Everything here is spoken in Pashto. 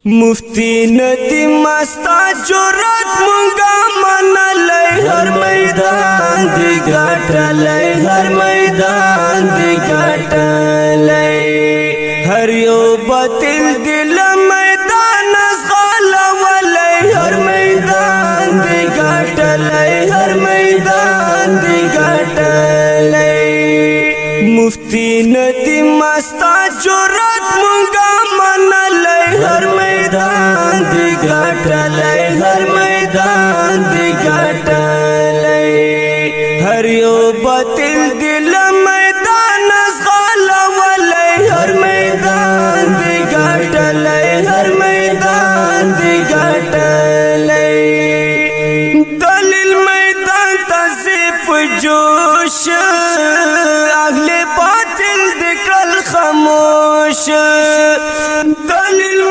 مفتی ندیم استا جرات مونگا منالی ہر میدان دی گاٹالی ہر میدان دی گاٹالی ہر یو باطل دل میدان ازغالا والی ہر میدان دی گاٹالی ہر میدان دی گاٹالی مفتی ندیم استا جرات مونگا منالی ہر میدان دی گاٹالی ہر میدان دی گاٹالی ہر یو باطل دل میدان ازغالا والی ہر میدان دی گاٹالی ہر میدان دی گاٹالی دلیل میدان تزیف جوش اہل باطل دکل خاموش دلیل